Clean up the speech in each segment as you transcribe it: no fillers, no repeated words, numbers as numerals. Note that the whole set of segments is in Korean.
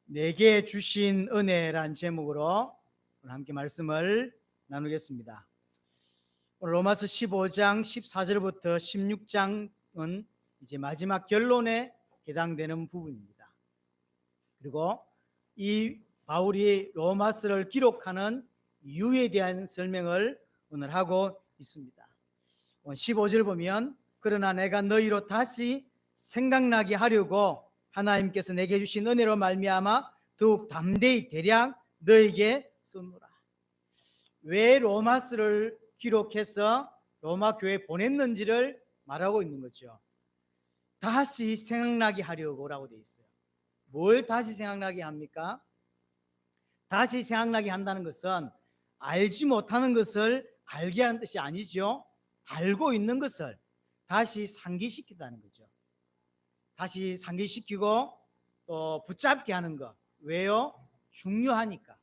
내게 주신 은혜란 제목으로 오늘 함께 말씀을 나누겠습니다. 오늘 로마서 15장 14절부터 16장은 이제 마지막 결론에 해당되는 부분입니다. 그리고 이 바울이 로마서를 기록하는 이유에 대한 설명을 오늘 하고 있습니다. 15절 보면 그러나 내가 너희로 다시 생각나게 하려고 하나님께서 내게 주신 은혜로 말미암아 더욱 담대히 대략 너에게 쓰노라. 왜 로마서를 기록해서 로마 교회에 보냈는지를 말하고 있는 거죠. 다시 생각나게 하려고라고 되어 있어요. 뭘 다시 생각나게 합니까? 다시 생각나게 한다는 것은 알지 못하는 것을 알게 하는 뜻이 아니죠. 알고 있는 것을 다시 상기시킨다는 거죠. 다시 상기시키고 또 붙잡게 하는 것. 왜요? 중요하니까.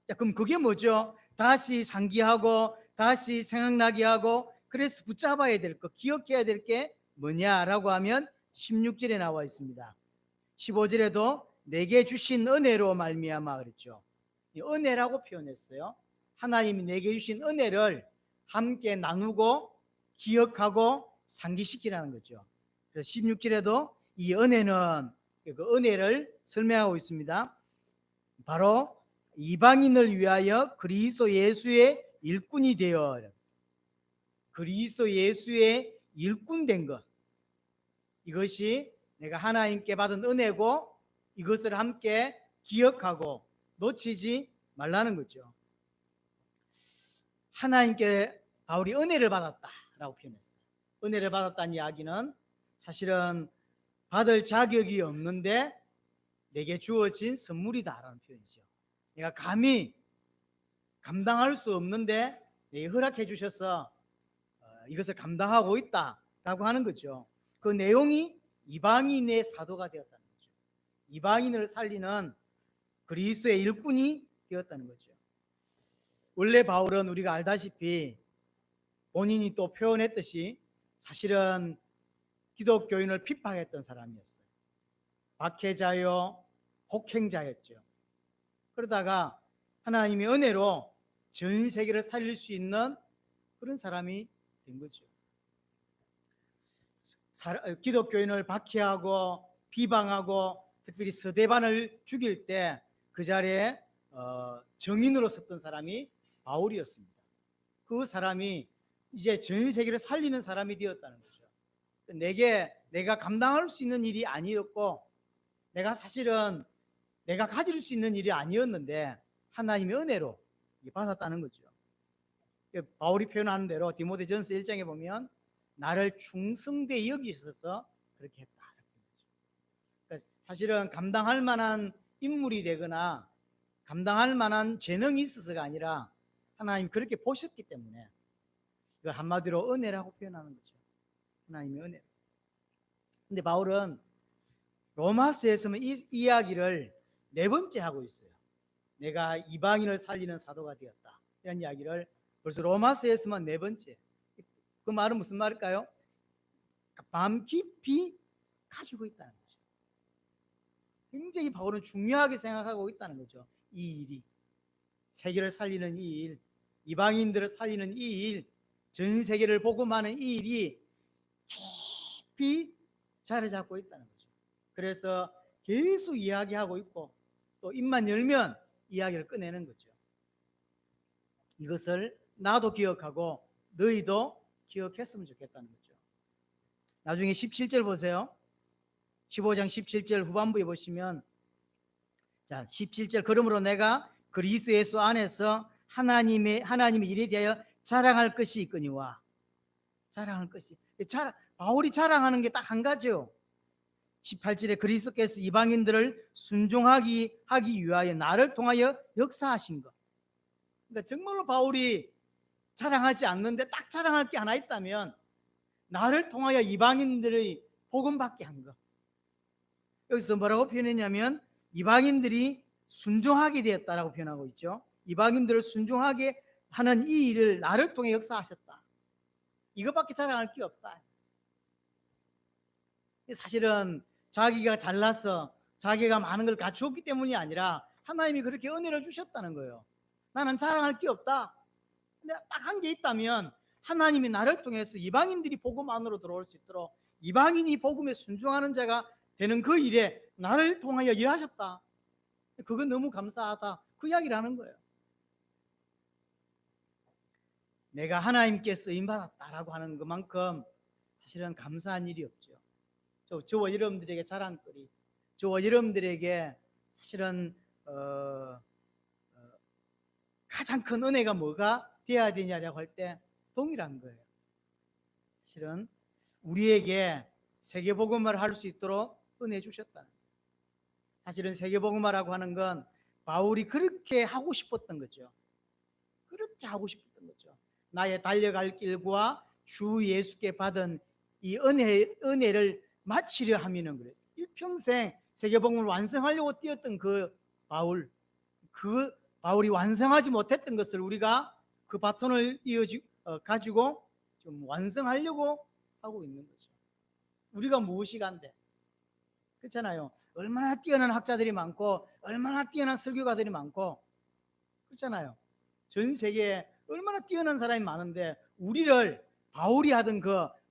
자, 그럼 그게 뭐죠? 다시 상기하고 다시 생각나게 하고 그래서 붙잡아야 될 것, 기억해야 될 게 뭐냐라고 하면 16절에 나와 있습니다. 15절에도 내게 주신 은혜로 말미암아 그랬죠. 은혜라고 표현했어요. 하나님이 내게 주신 은혜를 함께 나누고 기억하고 상기시키라는 거죠. 그래서 16절에도 이 은혜는 그 은혜를 설명하고 있습니다. 바로 이방인을 위하여 그리스도 예수의 일꾼이 되어 그리스도 예수의 일꾼 된 것, 이것이 내가 하나님께 받은 은혜고 이것을 함께 기억하고 놓치지 말라는 거죠. 하나님께 바울이 은혜를 받았다라고 표현했어요. 은혜를 받았다는 이야기는 사실은 받을 자격이 없는데 내게 주어진 선물이다라는 표현이죠. 내가 감히 감당할 수 없는데 내게 허락해 주셔서 이것을 감당하고 있다라고 하는 거죠. 그 내용이 이방인의 사도가 되었다는 거죠. 이방인을 살리는 그리스도의 일꾼이 되었다는 거죠. 원래 바울은 우리가 알다시피 본인이 또 표현했듯이 사실은 기독교인을 핍박했던 사람이었어요. 박해자요, 폭행자였죠. 그러다가 하나님의 은혜로 전 세계를 살릴 수 있는 그런 사람이 된 거죠. 기독교인을 박해하고 비방하고 특별히 스데반을 죽일 때 그 자리에 정인으로 섰던 사람이 바울이었습니다. 그 사람이 이제 전 세계를 살리는 사람이 되었다는 거죠. 내가 감당할 수 있는 일이 아니었고 내가 사실은 내가 가질 수 있는 일이 아니었는데 하나님의 은혜로 받았다는 거죠. 바울이 표현하는 대로 디모데전서 1장에 보면 나를 충성되이 여기셔서 그렇게 했다. 그러니까 사실은 감당할 만한 인물이 되거나 감당할 만한 재능이 있어서가 아니라 하나님 그렇게 보셨기 때문에 이걸 한마디로 은혜라고 표현하는 거죠. 하나님의 은혜. 근데 바울은 로마서에서는 이 이야기를 네 번째 하고 있어요. 내가 이방인을 살리는 사도가 되었다. 이런 이야기를 벌써 로마서에서만 네 번째. 그 말은 무슨 말일까요? 마음 깊이 가지고 있다는 거죠. 굉장히 바울은 중요하게 생각하고 있다는 거죠. 이 일이 세계를 살리는 이 일, 이방인들을 살리는 이 일, 전 세계를 복음하는 이 일이 깊이 자리 잡고 있다는 거죠. 그래서 계속 이야기하고 있고 또 입만 열면 이야기를 꺼내는 거죠. 이것을 나도 기억하고 너희도 기억했으면 좋겠다는 거죠. 나중에 17절 보세요. 15장 17절 후반부에 보시면 자 17절 그러므로 내가 그리스도 예수 안에서 하나님의 일에 대하여 자랑할 것이 있거니와 자랑할 것이 바울이 자랑하는 게 딱 한 가지요. 18절에 그리스도께서 이방인들을 순종하기 위하여 나를 통하여 역사하신 것. 그러니까 정말로 바울이 자랑하지 않는데 딱 자랑할 게 하나 있다면 나를 통하여 이방인들의 복음받게 한 것. 여기서 뭐라고 표현했냐면 이방인들이 순종하게 되었다라고 표현하고 있죠. 이방인들을 순종하게 하는 이 일을 나를 통해 역사하셨다. 이것밖에 자랑할 게 없다. 사실은 자기가 잘나서 자기가 많은 걸 갖추었기 때문이 아니라 하나님이 그렇게 은혜를 주셨다는 거예요. 나는 자랑할 게 없다. 근데 딱 한 게 있다면 하나님이 나를 통해서 이방인들이 복음 안으로 들어올 수 있도록 이방인이 복음에 순종하는 자가 되는 그 일에 나를 통하여 일하셨다. 그건 너무 감사하다. 그 이야기를 하는 거예요. 내가 하나님께 쓰임받았다라고 하는 것만큼 사실은 감사한 일이 없죠. 저와 여러분들에게 자랑거리, 저와 여러분들에게 사실은 가장 큰 은혜가 뭐가 되어야 되냐라고 할 때 동일한 거예요. 사실은 우리에게 세계복음화를 할 수 있도록 은혜 주셨다는 거예요. 사실은 세계복음화라고 하는 건 바울이 그렇게 하고 싶었던 거죠. 그렇게 하고 싶었던 거죠. 나의 달려갈 길과 주 예수께 받은 이 은혜를 마치려 하면은 그랬어요. 일평생 세계복음을 완성하려고 뛰었던 그 바울이 완성하지 못했던 것을 우리가 그 바톤을 가지고 좀 완성하려고 하고 있는 거죠. 우리가 무엇이 간데? 그렇잖아요. 얼마나 뛰어난 학자들이 많고 얼마나 뛰어난 설교가들이 많고 그렇잖아요. 전 세계에 얼마나 뛰어난 사람이 많은데 우리를 바울이 하던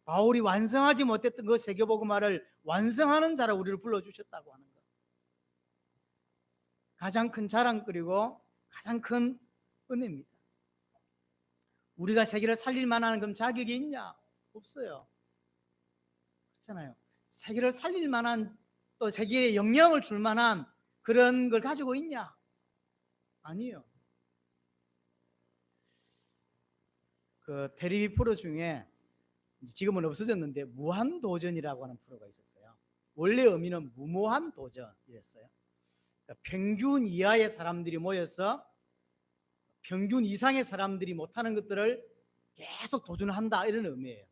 바울이 완성하지 못했던 그 세계복음화를 완성하는 자라 우리를 불러주셨다고 하는 것. 가장 큰 자랑거리고 가장 큰 은혜입니다. 우리가 세계를 살릴 만한 그럼 자격이 있냐? 없어요. 그렇잖아요. 세계를 살릴 만한 또 세계에 영향을 줄 만한 그런 걸 가지고 있냐? 아니요. 그 텔레비전 프로 중에 지금은 없어졌는데 무한도전이라고 하는 프로가 있었어요. 원래 의미는 무모한 도전이었어요. 그러니까 평균 이하의 사람들이 모여서 평균 이상의 사람들이 못하는 것들을 계속 도전한다 이런 의미예요.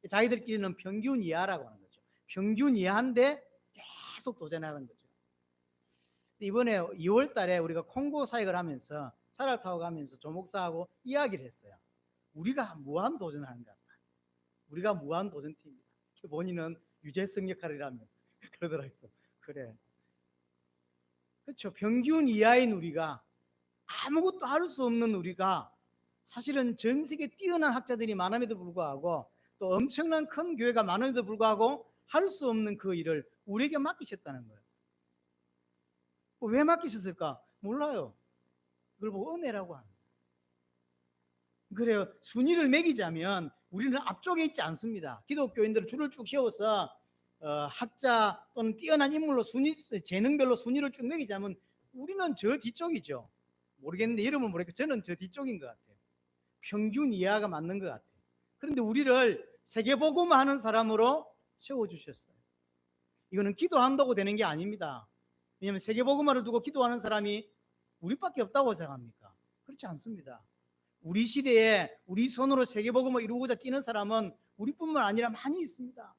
자기들끼리는 평균 이하라고 하는 거죠. 평균 이하인데 계속 도전하는 거죠. 이번에 2월 달에 우리가 콩고 사역을 하면서 차를 타고 가면서 조 목사하고 이야기를 했어요. 우리가 무한 도전하는 것 같다. 우리가 무한 도전팀이다. 본인은 유재석 역할이라면 그러더라고요. 그래. 그렇죠. 평균 이하인 우리가 아무것도 할 수 없는 우리가 사실은 전 세계 뛰어난 학자들이 많음에도 불구하고 또 엄청난 큰 교회가 많음에도 불구하고 할 수 없는 그 일을 우리에게 맡기셨다는 거예요. 왜 맡기셨을까? 몰라요. 그걸 보고 은혜라고 하는 거예요. 그래요. 순위를 매기자면 우리는 앞쪽에 있지 않습니다. 기독교인들은 줄을 쭉 세워서 학자 또는 뛰어난 인물로 재능별로 순위를 쭉 매기자면 우리는 저 뒤쪽이죠. 모르겠는데 이름은 모르겠고 저는 저 뒤쪽인 것 같아요. 평균 이하가 맞는 것 같아요. 그런데 우리를 세계복음화하는 사람으로 세워주셨어요. 이거는 기도한다고 되는 게 아닙니다. 왜냐하면 세계복음화를 두고 기도하는 사람이 우리밖에 없다고 생각합니까? 그렇지 않습니다. 우리 시대에 우리 손으로 세계복음을 이루고자 뛰는 사람은 우리뿐만 아니라 많이 있습니다.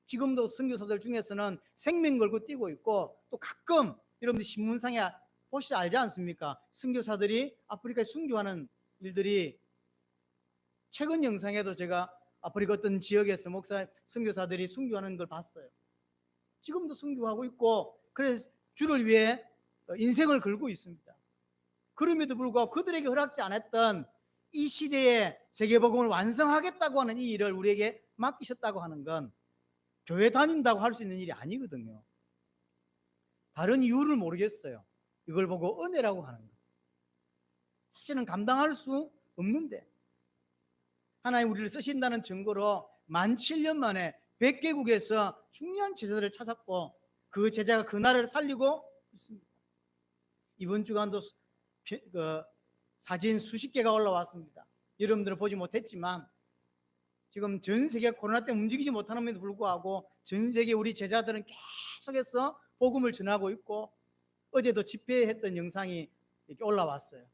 지금도 선교사들 중에서는 생명 걸고 뛰고 있고 또 가끔 여러분들 신문상에 혹시 알지 않습니까? 선교사들이 아프리카에 순교하는 일들이 최근 영상에도 제가 아프리카 어떤 지역에서 선교사들이 순교하는 걸 봤어요. 지금도 순교하고 있고 그래서 주를 위해 인생을 걸고 있습니다. 그럼에도 불구하고 그들에게 허락지 않았던 이 시대에 세계복음을 완성하겠다고 하는 이 일을 우리에게 맡기셨다고 하는 건 교회 다닌다고 할 수 있는 일이 아니거든요. 다른 이유를 모르겠어요. 이걸 보고 은혜라고 하는 거. 사실은 감당할 수 없는데 하나님 우리를 쓰신다는 증거로 17,000년 만에 100개국에서 중요한 제자들을 찾았고 그 제자가 그 나라를 살리고 있습니다. 이번 주간도 사진 수십 개가 올라왔습니다. 여러분들은 보지 못했지만 지금 전 세계 코로나 때문에 움직이지 못하는데도 불구하고 전 세계 우리 제자들은 계속해서 복음을 전하고 있고 어제도 집회했던 영상이 이렇게 올라왔어요.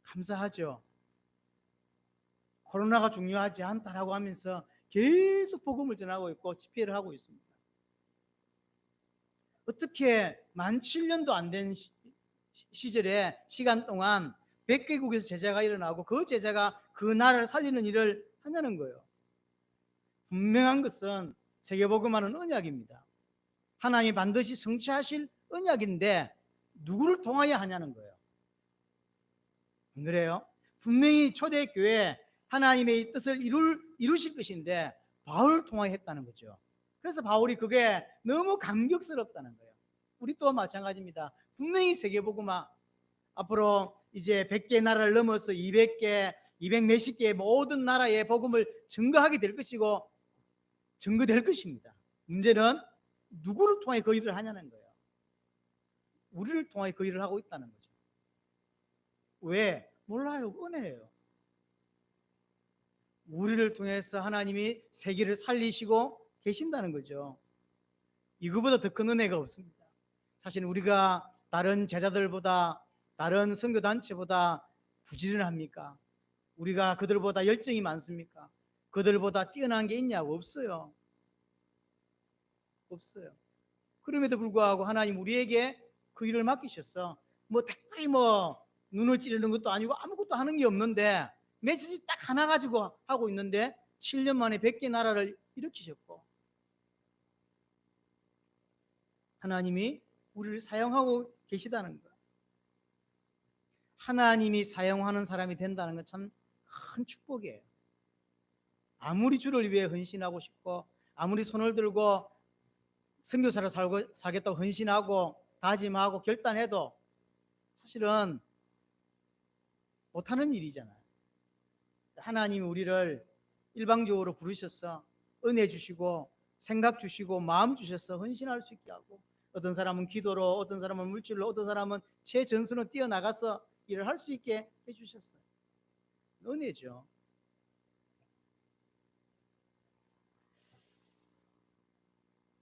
감사하죠. 코로나가 중요하지 않다라고 하면서 계속 복음을 전하고 있고 집회를 하고 있습니다. 어떻게 17,000년도 안 된 시절에 시간 동안 100개국에서 제자가 일어나고 그 제자가 그 나라를 살리는 일을 하냐는 거예요. 분명한 것은 세계복음화는 언약입니다. 하나님이 반드시 성취하실 언약인데 누구를 통하여 하냐는 거예요. 안 그래요? 분명히 초대교회 하나님의 뜻을 이루실 것인데 바울을 통하여 했다는 거죠. 그래서 바울이 그게 너무 감격스럽다는 거예요. 우리 또한 마찬가지입니다. 분명히 세계복음화 앞으로 이제 100개 나라를 넘어서 200개, 200 몇십 개의 모든 나라의 복음을 증거하게 될 것이고 증거될 것입니다. 문제는 누구를 통해 그 일을 하냐는 거예요. 우리를 통해 그 일을 하고 있다는 거죠. 왜? 몰라요. 은혜예요. 우리를 통해서 하나님이 세계를 살리시고 계신다는 거죠. 이거보다 더 큰 은혜가 없습니다. 사실 우리가 다른 제자들보다 다른 선교단체보다 부지런합니까? 우리가 그들보다 열정이 많습니까? 그들보다 뛰어난 게 있냐고? 없어요. 없어요. 그럼에도 불구하고 하나님 우리에게 그 일을 맡기셨어. 특별히 눈을 찌르는 것도 아니고 아무것도 하는 게 없는데 메시지 딱 하나 가지고 하고 있는데 7년 만에 100개 나라를 일으키셨고 하나님이 우리를 사용하고 계시다는 것. 하나님이 사용하는 사람이 된다는 건 참 큰 축복이에요. 아무리 주를 위해 헌신하고 싶고 아무리 손을 들고 선교사를 살겠다고 헌신하고 다짐하고 결단해도 사실은 못하는 일이잖아요. 하나님이 우리를 일방적으로 부르셔서 은혜 주시고 생각 주시고 마음 주셔서 헌신할 수 있게 하고 어떤 사람은 기도로 어떤 사람은 물질로 어떤 사람은 최전선으로 뛰어나가서 일을 할 수 있게 해주셨어요. 은혜죠.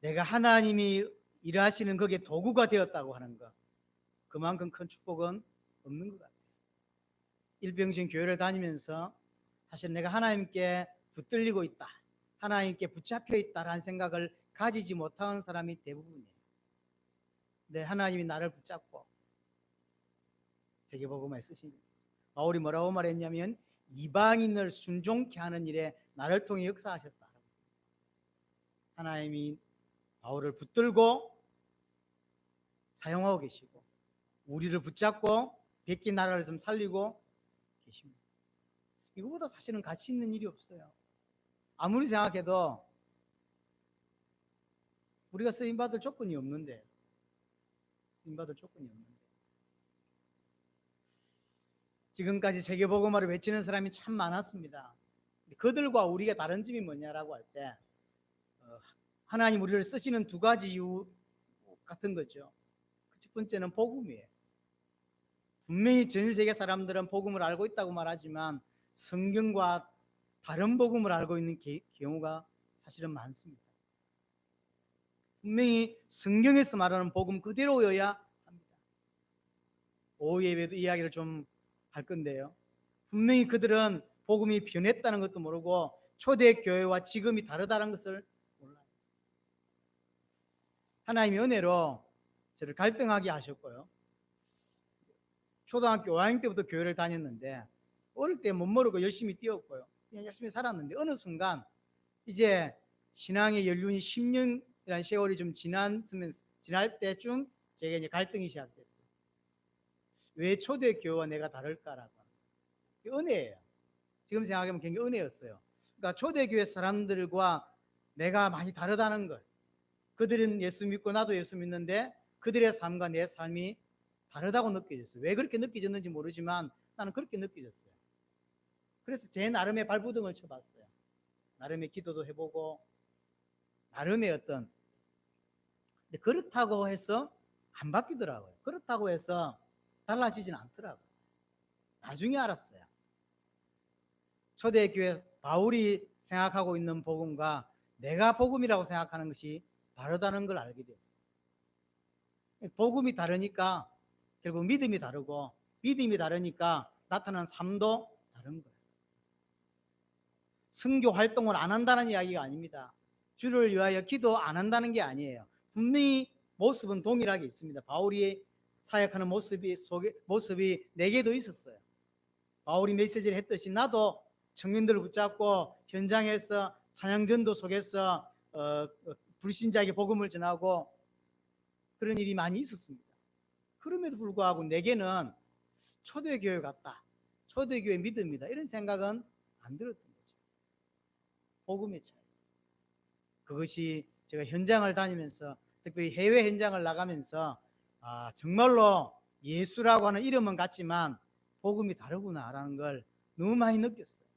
내가 하나님이 일하시는 거기에 도구가 되었다고 하는 것, 그만큼 큰 축복은 없는 것 같아요. 일평생 교회를 다니면서 사실 내가 하나님께 붙들리고 있다, 하나님께 붙잡혀 있다라는 생각을 가지지 못하는 사람이 대부분이에요. 근데 하나님이 나를 붙잡고 세계복음화에 쓰십니다. 바울이 뭐라고 말했냐면 이방인을 순종케 하는 일에 나를 통해 역사하셨다. 하나님이 바울을 붙들고 사용하고 계시고 우리를 붙잡고 100개 나라를 좀 살리고 계십니다. 이거보다 사실은 가치 있는 일이 없어요. 아무리 생각해도 우리가 쓰임받을 조건이 없는데 쓰임받을 조건이 없는데 지금까지 세계복음화를 외치는 사람이 참 많았습니다. 그들과 우리가 다른 점이 뭐냐라고 할 때 하나님 우리를 쓰시는 두 가지 이유 같은 거죠. 첫 번째는 복음이에요. 분명히 전 세계 사람들은 복음을 알고 있다고 말하지만 성경과 다른 복음을 알고 있는 경우가 사실은 많습니다. 분명히 성경에서 말하는 복음 그대로여야 합니다. 오후 예배도 이야기를 좀 할 건데요. 분명히 그들은 복음이 변했다는 것도 모르고 초대교회와 지금이 다르다는 것을 몰라요. 하나님이 은혜로 저를 갈등하게 하셨고요. 초등학교 5학년 때부터 교회를 다녔는데 어릴 때 못 모르고 열심히 뛰었고요. 그냥 열심히 살았는데 어느 순간 이제 신앙의 연륜이 10년이라는 세월이 좀 지날 때쯤 제가 이제 갈등이 시작됐어요. 왜 초대교회와 내가 다를까라고. 은혜예요. 지금 생각하면 굉장히 은혜였어요. 그러니까 초대교회 사람들과 내가 많이 다르다는 걸. 그들은 예수 믿고 나도 예수 믿는데 그들의 삶과 내 삶이 다르다고 느껴졌어요. 왜 그렇게 느껴졌는지 모르지만 나는 그렇게 느껴졌어요. 그래서 제 나름의 발부둥을 쳐봤어요. 나름의 기도도 해보고 나름의 어떤 근데 그렇다고 해서 안 바뀌더라고요. 그렇다고 해서 달라지진 않더라고요. 나중에 알았어요. 초대교회 바울이 생각하고 있는 복음과 내가 복음이라고 생각하는 것이 다르다는 걸 알게 되었어요. 복음이 다르니까 결국 믿음이 다르고 믿음이 다르니까 나타나는 삶도 다른 거예요. 선교 활동을 안 한다는 이야기가 아닙니다. 주를 위하여 기도 안 한다는 게 아니에요. 분명히 모습은 동일하게 있습니다. 바울이 사역하는 모습이 내게도 있었어요. 바울이 메시지를 했듯이 나도 청년들을 붙잡고 현장에서 찬양전도 속에서 불신자에게 복음을 전하고 그런 일이 많이 있었습니다. 그럼에도 불구하고 내게는 초대교회 같다, 초대교회 믿음이다, 이런 생각은 안 들었던 거죠. 복음의 차이. 그것이 제가 현장을 다니면서, 특별히 해외 현장을 나가면서 정말로 예수라고 하는 이름은 같지만 복음이 다르구나라는 걸 너무 많이 느꼈어요.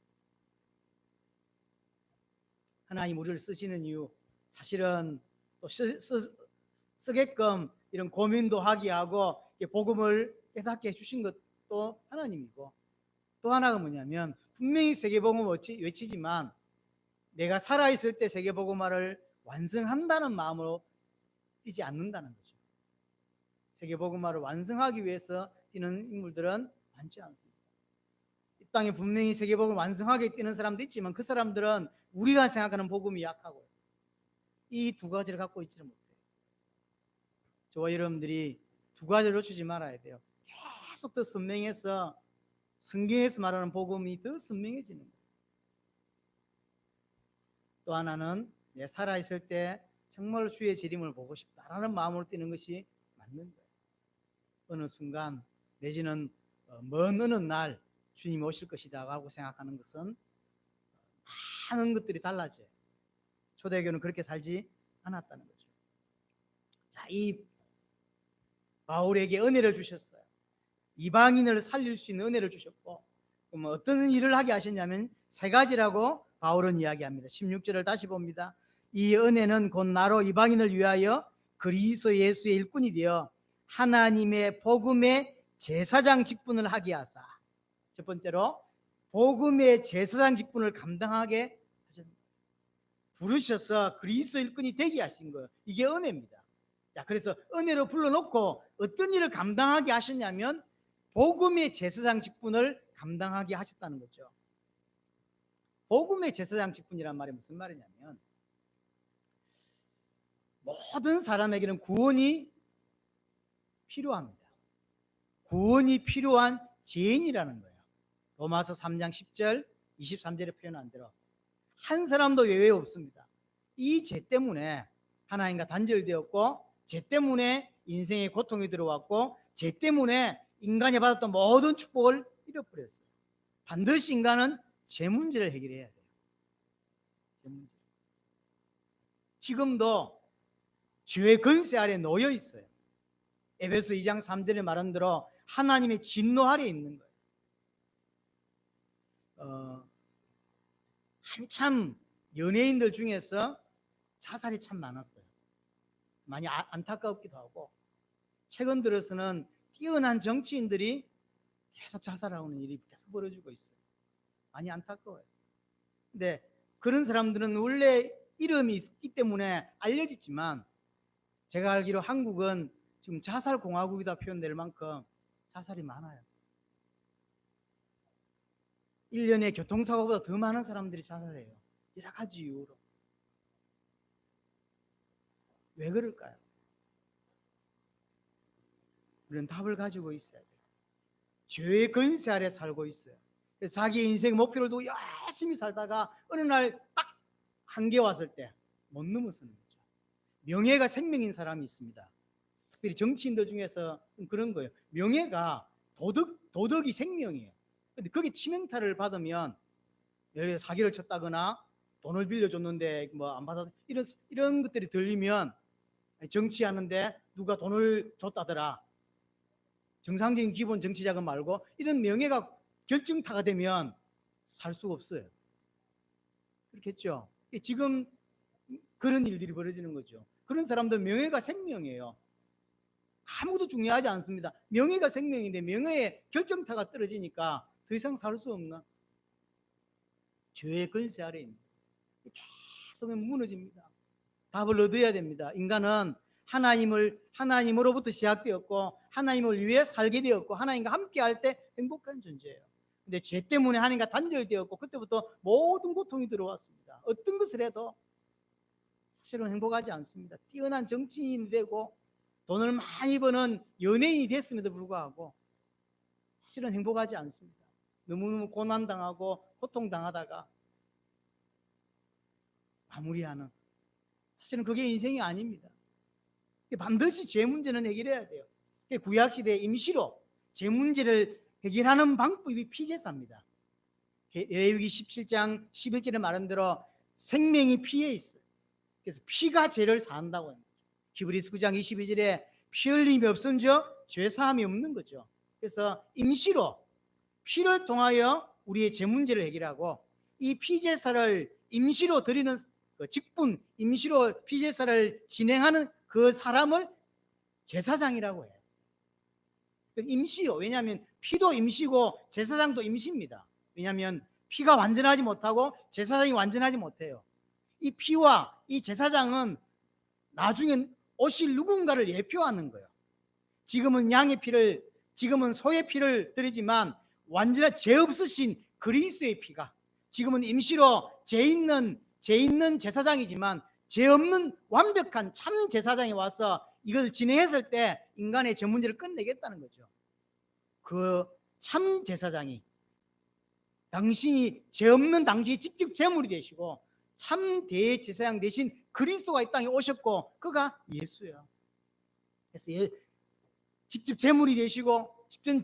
하나님 우리를 쓰시는 이유, 사실은 또 쓰게끔 이런 고민도 하게 하고 복음을 깨닫게 해주신 것도 하나님이고, 또 하나가 뭐냐면 분명히 세계복음을 외치지만 내가 살아있을 때 세계복음화를 완성한다는 마음으로 뛰지 않는다는 거죠. 세계복음화를 완성하기 위해서 뛰는 인물들은 많지 않습니다. 이 땅에 분명히 세계복음을 완성하게 뛰는 사람도 있지만 그 사람들은 우리가 생각하는 복음이 약하고 이 두 가지를 갖고 있지는 못해요. 저와 여러분들이 두 가지를 놓치지 말아야 돼요. 계속 더 선명해서 성경에서 말하는 복음이 더 선명해지는 거예요. 또 하나는 내 살아있을 때 정말 주의 재림을 보고 싶다라는 마음으로 뛰는 것이 맞는 거예요. 어느 순간 내지는 먼 어느 날 주님이 오실 것이다 라고 생각하는 것은 많은 것들이 달라져요. 초대교회는 그렇게 살지 않았다는 거죠. 자, 이 바울에게 은혜를 주셨어요. 이방인을 살릴 수 있는 은혜를 주셨고, 그럼 어떤 일을 하게 하셨냐면 세 가지라고 바울은 이야기합니다. 16절을 다시 봅니다. 이 은혜는 곧 나로 이방인을 위하여 그리스도 예수의 일꾼이 되어 하나님의 복음의 제사장 직분을 하게 하사. 첫 번째로 복음의 제사장 직분을 감당하게 하셨습니다. 부르셔서 그리스도 일꾼이 되게 하신 거예요. 이게 은혜입니다. 자, 그래서 은혜로 불러놓고 어떤 일을 감당하게 하셨냐면 복음의 제사장 직분을 감당하게 하셨다는 거죠. 복음의 제사장 직분이란 말이 무슨 말이냐면 모든 사람에게는 구원이 필요합니다. 구원이 필요한 죄인이라는 거예요. 로마서 3장 10절 23절에 표현한 대로 한 사람도 예외 없습니다. 이 죄 때문에 하나님과 단절되었고, 죄 때문에 인생의 고통이 들어왔고, 죄 때문에 인간이 받았던 모든 축복을 잃어버렸어요. 반드시 인간은 죄 문제를 해결해야 돼요. 죄 문제. 지금도 죄의 권세 아래 놓여 있어요. 에베소 2장 3절에 말한 대로 하나님의 진노 아래 있는 거예요. 한참 연예인들 중에서 자살이 참 많았어요. 많이 안타깝기도 하고, 최근 들어서는 뛰어난 정치인들이 계속 자살하는 일이 계속 벌어지고 있어요. 많이 안타까워요. 근데 그런 사람들은 원래 이름이 있기 때문에 알려지지만, 제가 알기로 한국은 지금 자살 공화국이다 표현될 만큼 자살이 많아요. 1년에 교통사고보다 더 많은 사람들이 자살해요. 여러 가지 이유로. 왜 그럴까요? 우리는 답을 가지고 있어야 돼요. 죄의 권세 아래 살고 있어요. 그래서 자기 인생 목표를 두고 열심히 살다가 어느 날 딱 한계 왔을 때 못 넘어서는 거죠. 명예가 생명인 사람이 있습니다. 특별히 정치인들 중에서 그런 거예요. 명예가 도덕이 생명이에요. 근데 거기 치명타를 받으면, 예를 들어 사기를 쳤다거나 돈을 빌려줬는데 뭐 안 받아, 이런 것들이 들리면 정치하는데 누가 돈을 줬다더라, 정상적인 기본 정치 자금 말고, 이런 명예가 결정타가 되면 살 수가 없어요. 그렇겠죠. 지금 그런 일들이 벌어지는 거죠. 그런 사람들 명예가 생명이에요. 아무것도 중요하지 않습니다. 명예가 생명인데 명예의 결정타가 떨어지니까 더 이상 살 수 없나? 죄의 권세 아래 있는, 계속 무너집니다. 답을 얻어야 됩니다. 인간은 하나님으로부터 시작되었고, 하나님을 위해 살게 되었고, 하나님과 함께 할 때 행복한 존재예요. 근데 죄 때문에 하나님과 단절되었고, 그때부터 모든 고통이 들어왔습니다. 어떤 것을 해도 사실은 행복하지 않습니다. 뛰어난 정치인이 되고 돈을 많이 버는 연예인이 됐음에도 불구하고 사실은 행복하지 않습니다. 너무너무 고난당하고 고통당하다가 마무리하는, 사실은 그게 인생이 아닙니다. 반드시 죄 문제는 해결해야 돼요. 구약 시대에 임시로 죄 문제를 해결하는 방법이 피제사입니다. 레위기 17장 11절에 말한 대로 생명이 피에 있어요. 그래서 피가 죄를 사한다고 합니다. 히브리서 9장 22절에 피 흘림이 없은즉 죄 사함이 없는 거죠. 그래서 임시로 피를 통하여 우리의 죄 문제를 해결하고, 이 피제사를 임시로 드리는 그 직분, 임시로 피제사를 진행하는 그 사람을 제사장이라고 해요. 임시요. 왜냐하면 피도 임시고 제사장도 임시입니다. 왜냐하면 피가 완전하지 못하고 제사장이 완전하지 못해요. 이 피와 이 제사장은 나중엔 오실 누군가를 예표하는 거예요. 지금은 양의 피를, 지금은 소의 피를 드리지만 완전한 죄 없으신 그리스도의 피가, 지금은 임시로 죄 있는 제사장이지만 죄 없는 완벽한 참 제사장이 와서 이것을 진행했을 때 인간의 죄 문제를 끝내겠다는 거죠. 그 참 제사장이, 당신이 죄 없는 당신이 직접 제물이 되시고 참 대제사장 대신 그리스도가 이 땅에 오셨고 그가 예수예요. 그래서 직접 제물이 되시고 직접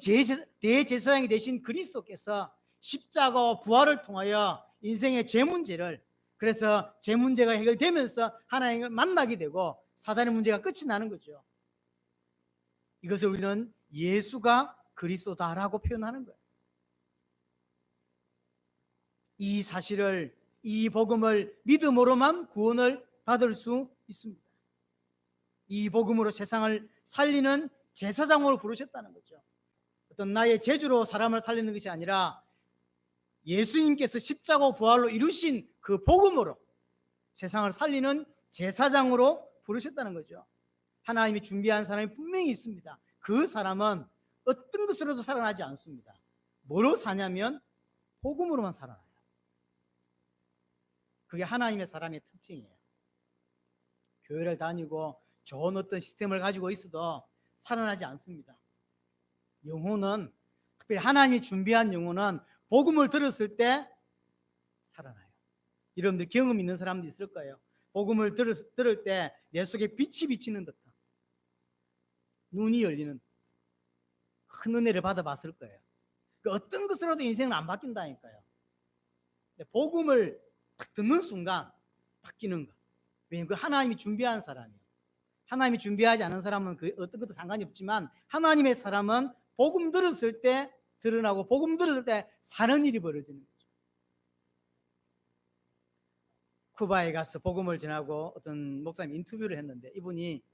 대제사장이 되신 그리스도께서 십자가와 부활을 통하여 인생의 죄 문제를, 그래서 죄 문제가 해결되면서 하나님을 만나게 되고 사단의 문제가 끝이 나는 거죠. 이것을 우리는 예수가 그리스도다라고 표현하는 거예요. 이 사실을, 이 복음을 믿음으로만 구원을 받을 수 있습니다. 이 복음으로 세상을 살리는 제사장으로 부르셨다는 거죠. 어떤 나의 재주로 사람을 살리는 것이 아니라 예수님께서 십자가 부활로 이루신 그 복음으로 세상을 살리는 제사장으로 부르셨다는 거죠. 하나님이 준비한 사람이 분명히 있습니다. 그 사람은 어떤 것으로도 살아나지 않습니다. 뭐로 사냐면 복음으로만 살아나요. 그게 하나님의 사람의 특징이에요. 교회를 다니고 좋은 어떤 시스템을 가지고 있어도 살아나지 않습니다. 영혼은, 특별히 하나님이 준비한 영혼은 복음을 들었을 때 살아나요. 여러분들 경험 있는 사람도 있을 거예요. 복음을 들을 때 내 속에 빛이 비치는 듯한, 눈이 열리는 큰 은혜를 받아봤을 거예요. 그 어떤 것으로도 인생은 안 바뀐다니까요. 복음을 딱 듣는 순간 바뀌는 거. 왜냐하면 그 하나님이 준비한 사람이에요. 하나님이 준비하지 않은 사람은 그 어떤 것도 상관이 없지만 하나님의 사람은 복음 들었을 때 드러나고 복음 들었을 때 사는 일이 벌어지는 거죠. 쿠바에 가서 복음을 전하고 어떤 목사님 인터뷰를 했는데 이분이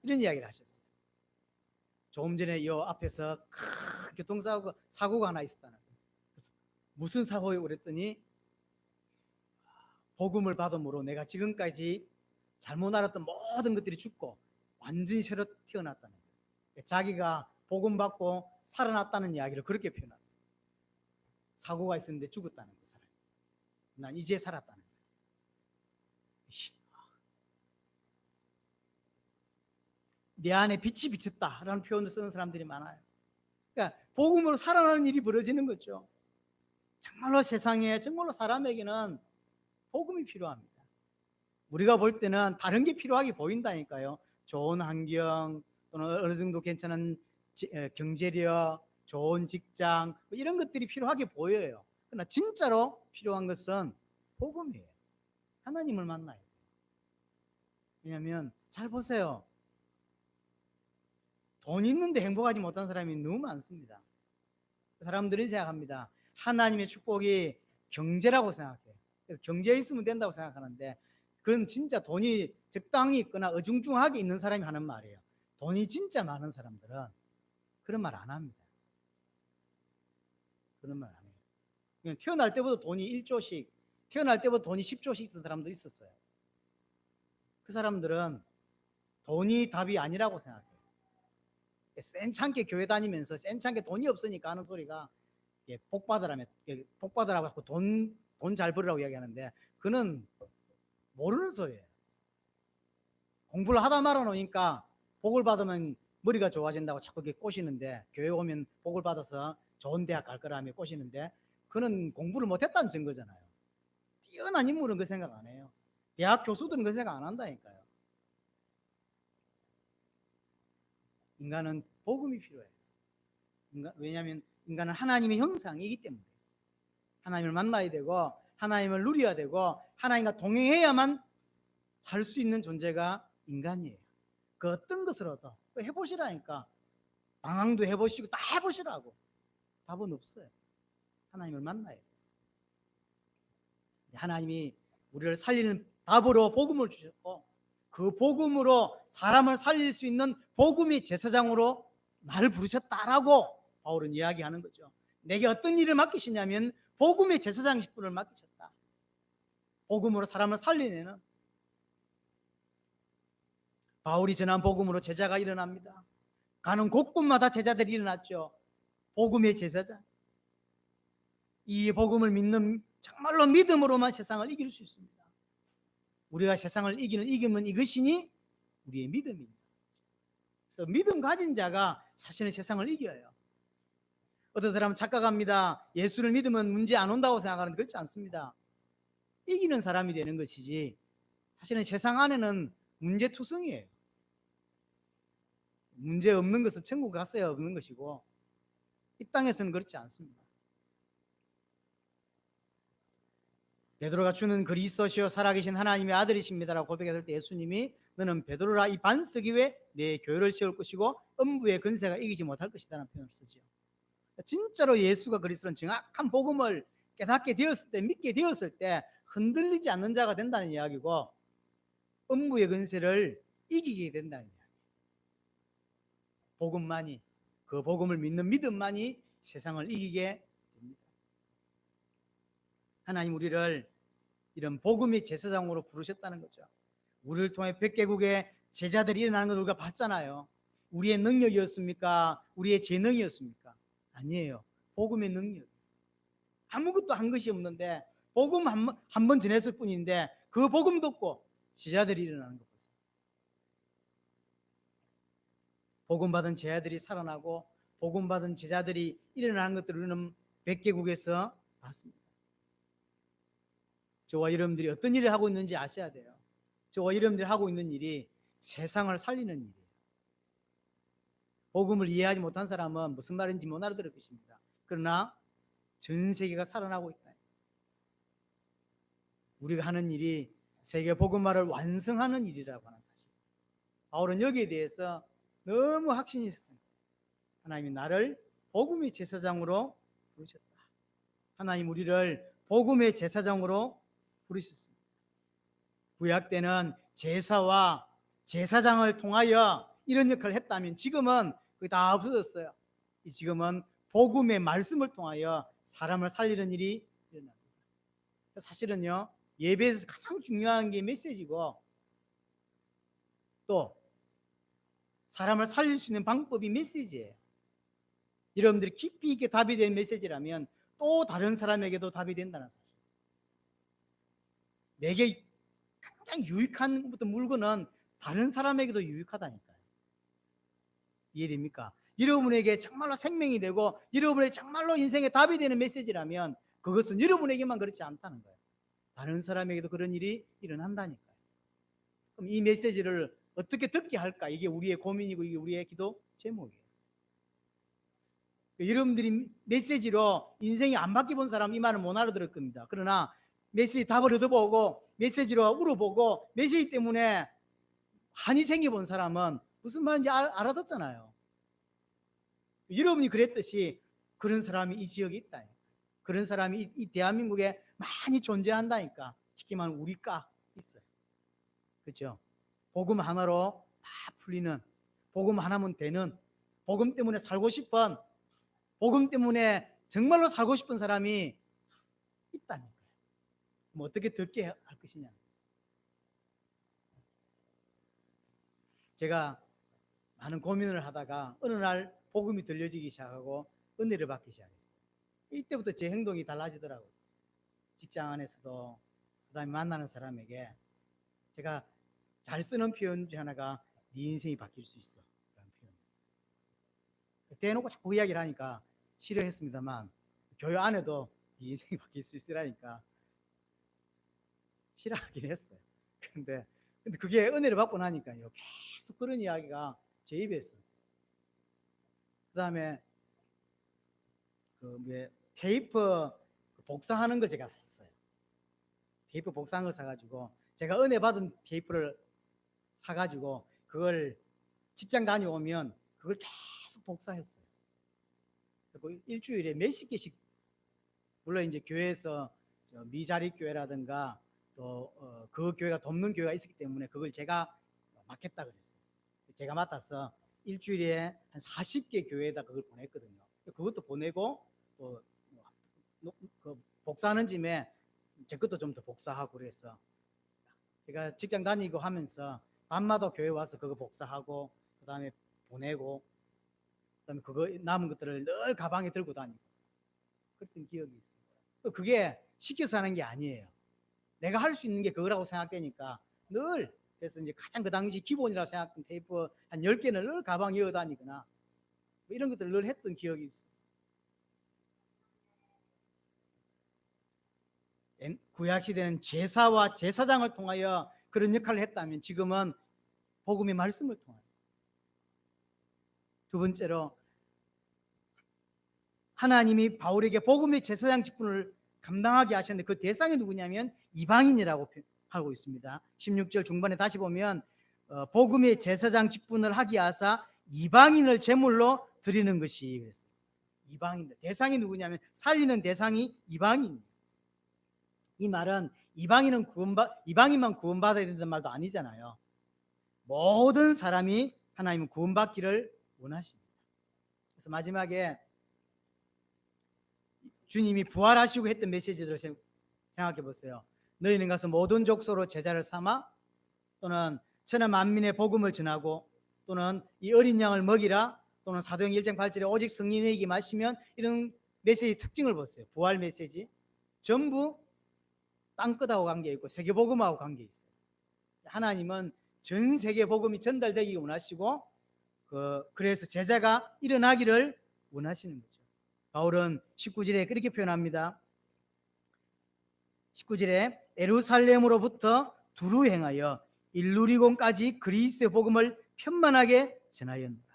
이런 이야기를 하셨어요. 조금 전에 이 앞에서 큰 교통사고가 하나 있었다는 거예요. 그래서 무슨 사고요? 그랬더니 복음을 받음으로 내가 지금까지 잘못 알았던 모든 것들이 죽고 완전히 새로 태어났다는 거예요. 자기가 복음 받고 살아났다는 이야기를 그렇게 표현합니다. 사고가 있었는데 죽었다는 그 사람. 난 이제 살았다는 거예요. 내 안에 빛이 비쳤다라는 표현을 쓰는 사람들이 많아요. 그러니까 복음으로 살아나는 일이 벌어지는 거죠. 정말로 세상에, 정말로 사람에게는 복음이 필요합니다. 우리가 볼 때는 다른 게 필요하게 보인다니까요. 좋은 환경, 또는 어느 정도 괜찮은 경제력, 좋은 직장, 이런 것들이 필요하게 보여요. 그러나 진짜로 필요한 것은 복음이에요. 하나님을 만나요. 왜냐하면 잘 보세요. 돈 있는데 행복하지 못한 사람이 너무 많습니다. 사람들이 생각합니다. 하나님의 축복이 경제라고 생각해요. 그래서 경제에 있으면 된다고 생각하는데 그건 진짜 돈이 적당히 있거나 어중중하게 있는 사람이 하는 말이에요. 돈이 진짜 많은 사람들은 그런 말 안 합니다. 그런 말 안 해요. 그냥 태어날 때부터 돈이 1조씩, 태어날 때부터 돈이 10조씩 있는 사람도 있었어요. 그 사람들은 돈이 답이 아니라고 생각해요. 센창게 교회 다니면서 센창게 돈이 없으니까 하는 소리가 복 받으라고 하고 돈 잘 벌으라고 이야기하는데 그는 모르는 소리예요. 공부를 하다 말아놓으니까 복을 받으면 머리가 좋아진다고 자꾸 꼬시는데, 교회 오면 복을 받아서 좋은 대학 갈 거라며 꼬시는데 그는 공부를 못했다는 증거잖아요. 뛰어난 인물은 그 생각 안 해요. 대학 교수들은 그 생각 안 한다니까요. 인간은 복음이 필요해요. 왜냐하면 인간은 하나님의 형상이기 때문에 하나님을 만나야 되고 하나님을 누려야 되고 하나님과 동행해야만 살 수 있는 존재가 인간이에요. 그 어떤 것으로도 해보시라니까. 방황도 해보시고 다 해보시라고. 답은 없어요. 하나님을 만나야 돼요. 하나님이 우리를 살리는 답으로 복음을 주셨고 그 복음으로 사람을 살릴 수 있는 복음의 제사장으로 나를 부르셨다라고 바울은 이야기하는 거죠. 내게 어떤 일을 맡기시냐면 복음의 제사장 직분을 맡기셨다. 복음으로 사람을 살리는 바울이 전한 복음으로 제자가 일어납니다. 가는 곳곳마다 제자들이 일어났죠. 복음의 제사장. 이 복음을 믿는 정말로 믿음으로만 세상을 이길 수 있습니다. 우리가 세상을 이기는 이김은 이것이니 우리의 믿음입니다. 그래서 믿음 가진 자가 사실은 세상을 이겨요. 어떤 사람은 착각합니다. 예수를 믿으면 문제 안 온다고 생각하는데 그렇지 않습니다. 이기는 사람이 되는 것이지 사실은 세상 안에는 문제투성이에요. 문제 없는 것은 천국 갔어야 없는 것이고 이 땅에서는 그렇지 않습니다. 베드로가 주는 그리스도시요 살아계신 하나님의 아들이십니다라고 고백했을 때 예수님이 너는 베드로라 이 반석 위에 내 교회를 세울 것이고 음부의 근세가 이기지 못할 것이다라는 표현을 쓰죠. 진짜로 예수가 그리스도는 정확한 복음을 깨닫게 되었을 때 믿게 되었을 때 흔들리지 않는 자가 된다는 이야기고 음부의 근세를 이기게 된다는 이야기. 복음만이 그 복음을 믿는 믿음만이 세상을 이기게 됩니다. 하나님 우리를 이런 복음의 제사장으로 부르셨다는 거죠. 우리를 통해 100개국의 제자들이 일어나는 걸 우리가 봤잖아요. 우리의 능력이었습니까? 우리의 재능이었습니까? 아니에요. 복음의 능력. 아무것도 한 것이 없는데 복음 한 번 전했을 뿐인데 그 복음 듣고 제자들이 일어나는 것 보세요. 복음 받은 제자들이 살아나고 복음 받은 제자들이 일어나는 것들을 우리는 100개국에서 봤습니다. 저와 여러분들이 어떤 일을 하고 있는지 아셔야 돼요. 저와 여러분들이 하고 있는 일이 세상을 살리는 일이에요. 복음을 이해하지 못한 사람은 무슨 말인지 못 알아들을 것입니다. 그러나 전 세계가 살아나고 있다. 우리가 하는 일이 세계 복음화를 완성하는 일이라고 하는 사실. 바울은 여기에 대해서 너무 확신이 있었다. 하나님이 나를 복음의 제사장으로 부르셨다. 하나님 우리를 복음의 제사장으로 부르셨습니다. 구약 때는 제사와 제사장을 통하여 이런 역할을 했다면 지금은 그게 다 없어졌어요. 지금은 복음의 말씀을 통하여 사람을 살리는 일이 일어납니다. 사실은요 예배에서 가장 중요한 게 메시지고 또 사람을 살릴 수 있는 방법이 메시지예요. 여러분들이 깊이 있게 답이 되는 메시지라면 또 다른 사람에게도 답이 된다는 사실. 내게 가장 유익한 물건은 다른 사람에게도 유익하다니까요. 이해됩니까? 여러분에게 정말로 생명이 되고 여러분의 정말로 인생에 답이 되는 메시지라면 그것은 여러분에게만 그렇지 않다는 거예요. 다른 사람에게도 그런 일이 일어난다니까요. 그럼 이 메시지를 어떻게 듣게 할까? 이게 우리의 고민이고 이게 우리의 기도 제목이에요. 여러분들이 메시지로 인생이 안 바뀌어본 사람은 이 말을 못 알아들을 겁니다. 그러나 메시지 답을 얻어보고 메시지로 울어보고 메시지 때문에 한이 생겨본 사람은 무슨 말인지 알아듣잖아요. 여러분이 그랬듯이 그런 사람이 이 지역에 있다. 그런 사람이 이 대한민국에 많이 존재한다니까. 쉽게 말하면 우리가 있어요. 그렇죠? 복음 하나로 다 풀리는, 복음 하나면 되는, 복음 때문에 살고 싶은, 복음 때문에 정말로 살고 싶은 사람이 있다는 거예요. 뭐 어떻게 듣게 할 것이냐. 제가 많은 고민을 하다가 어느 날 복음이 들려지기 시작하고 은혜를 받기 시작했어요. 이때부터 제 행동이 달라지더라고요. 직장 안에서도 그다음에 만나는 사람에게 제가 잘 쓰는 표현 중 하나가 네 인생이 바뀔 수 있어 라는 표현이었어요. 대놓고 자꾸 이야기를 하니까 싫어했습니다만 교회 안에도 네 인생이 바뀔 수 있으라니까 싫어하긴 했어요. 근데 그게 은혜를 받고 나니까요 계속 그런 이야기가 제 입에 있어요. 그다음에 테이프 복사하는 걸 제가 샀어요. 테이프 복사한 걸 사가지고 제가 은혜 받은 테이프를 사가지고 그걸 직장 다녀오면 그걸 계속 복사했어요. 그리고 일주일에 몇십 개씩, 물론 이제 교회에서 미자리 교회라든가 또 그 교회가 돕는 교회가 있었기 때문에 그걸 제가 맡겠다 그랬어요. 제가 맡아서 일주일에 한 40개 교회에다 그걸 보냈거든요. 그것도 보내고 또 그 복사하는 짐에 제 것도 좀 더 복사하고 그래서 제가 직장 다니고 하면서 밤마다 교회 와서 그거 복사하고 그다음에 보내고 그다음에 그거 남은 것들을 늘 가방에 들고 다니고 그랬던 기억이 있어요. 또 그게 시켜서 하는 게 아니에요. 내가 할 수 있는 게 그거라고 생각되니까 늘, 그래서 이제 가장 그 당시 기본이라고 생각했던 테이프 한 10개는 늘 가방에 이어 다니거나 뭐 이런 것들을 늘 했던 기억이 있어요. 구약시대는 제사와 제사장을 통하여 그런 역할을 했다면 지금은 복음의 말씀을 통하여. 두 번째로 하나님이 바울에게 복음의 제사장 직분을 감당하게 하셨는데 그 대상이 누구냐면 이방인이라고 하고 있습니다. 16절 중반에 다시 보면 복음의 제사장 직분을 하게 하사 이방인을 제물로 드리는 것이 그랬어요. 이방인들, 대상이 누구냐면 살리는 대상이 이방인. 이 말은 이방인만 구원받아야 된다는 말도 아니잖아요. 모든 사람이 하나님은 구원받기를 원하십니다. 그래서 마지막에 주님이 부활하시고 했던 메시지들을 생각해 보세요. 너희는 가서 모든 족속으로 제자를 삼아 또는 천하 만민의 복음을 전하고 또는 이 어린 양을 먹이라 또는 사도행 1장 8절에 오직 성령에게 마시면, 이런 메시지 특징을 보세요. 부활 메시지 전부 땅끝하고 관계 있고 세계복음하고 관계 있어요. 하나님은 전 세계 복음이 전달되기 원하시고 그래서 제자가 일어나기를 원하시는 거죠. 바울은 19절에 그렇게 표현합니다. 19절에 예루살렘으로부터 두루 행하여 일루리곤까지 그리스도의 복음을 편만하게 전하였노라.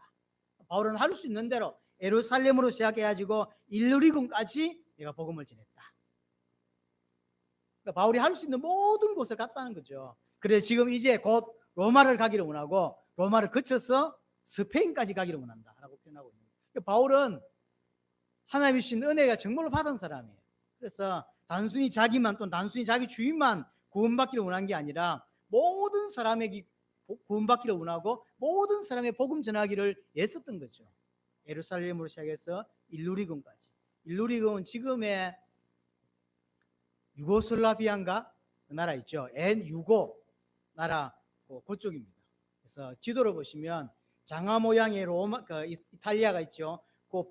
바울은 할 수 있는 대로 예루살렘으로 시작해가지고 일루리곤까지 내가 복음을 전했다. 그러니까 바울이 할 수 있는 모든 곳을 갔다는 거죠. 그래서 지금 이제 곧 로마를 가기를 원하고 로마를 거쳐서 스페인까지 가기를 원한다라고 표현하고 있는 거예요. 그러니까 바울은 하나님이 주신 은혜가 정말로 받은 사람이에요. 그래서 단순히 자기만 또는 단순히 자기 주인만 구원받기를 원한 게 아니라 모든 사람에게 구원받기를 원하고 모든 사람의 복음 전하기를 애썼던 거죠. 예루살렘으로 시작해서 일루리곤까지. 일루리곤은 지금의 유고슬라비아인가 그 나라 있죠. N6고 나라 그쪽입니다. 그래서 지도를 보시면 장화 모양의 로마 이탈리아가 있죠. 그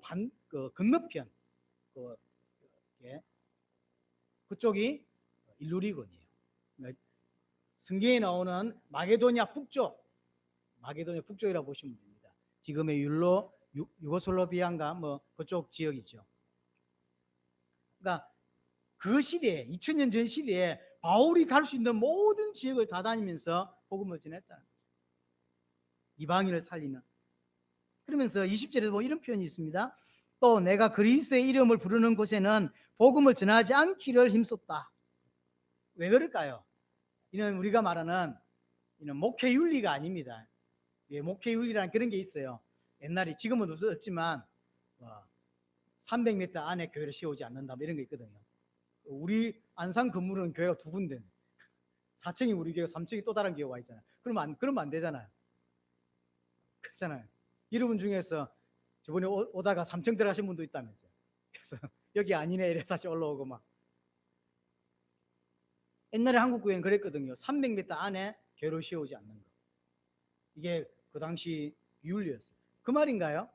건너편 그쪽이 일루리곤이에요. 성경에 나오는 마게도니아 북쪽이라고 보시면 됩니다. 지금의 유고슬라비아인가 뭐 그쪽 지역이죠. 그러니까 그 시대에 2000년 전 시대에 바울이 갈 수 있는 모든 지역을 다 다니면서 복음을 전했다는 거죠. 이방인을 살리는. 그러면서 20절에도 뭐 이런 표현이 있습니다. 또 내가 그리스도의 이름을 부르는 곳에는 복음을 전하지 않기를 힘썼다. 왜 그럴까요? 이는 우리가 말하는 이는 목회윤리가 아닙니다. 목회윤리라는 그런 게 있어요. 옛날에 지금은 없었지만 300m 안에 교회를 세우지 않는다 뭐 이런 게 있거든요. 우리 안산 건물은 교회가 2군데 4층이 우리 교회, 3층이 또 다른 교회가 있잖아요. 그러면 안 되잖아요. 그렇잖아요. 여러분 중에서 저번에 오다가 3층 들어가신 분도 있다면서요. 그래서 여기 아니네 이래 다시 올라오고 막. 옛날에 한국 교회는 그랬거든요. 300m 안에 교회를 세우지 않는 거. 이게 그 당시 윤리였어요. 그 말인가요?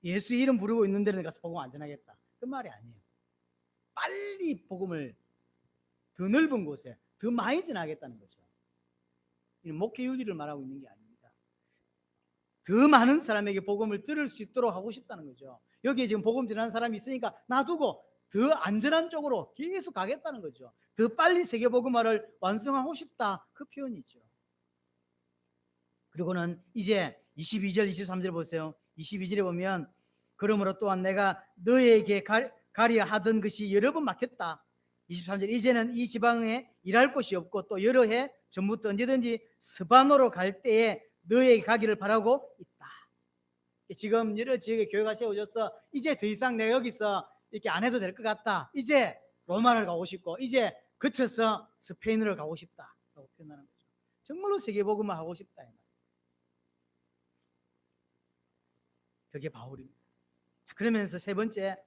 예수 이름 부르고 있는 데는 가서 복음 안 전하겠다. 그 말이 아니에요. 빨리 복음을 더 넓은 곳에 더 많이 전하겠다는 거죠. 목회 윤리를 말하고 있는 게 아닙니다. 더 많은 사람에게 복음을 들을 수 있도록 하고 싶다는 거죠. 여기에 지금 복음 전하는 사람이 있으니까 놔두고 더 안전한 쪽으로 계속 가겠다는 거죠. 더 빨리 세계 복음화를 완성하고 싶다, 그 표현이죠. 그리고는 이제 22절 23절 보세요. 22절에 보면 그러므로 또한 내가 너에게 가려 하던 것이 여러 번 막혔다. 23절 이제는 이 지방에 일할 곳이 없고 또 여러 해 전부터 언제든지 스바노로 갈 때에 너에게 가기를 바라고 있다. 지금 여러 지역에 교회가 세워져서 이제 더 이상 내가 여기서 이렇게 안 해도 될 것 같다. 이제 로마를 가고 싶고 이제 그쳐서 스페인으로 가고 싶다라고 표현하는 거죠. 정말로 세계복음을 하고 싶다. 그게 바울입니다. 자, 그러면서 세 번째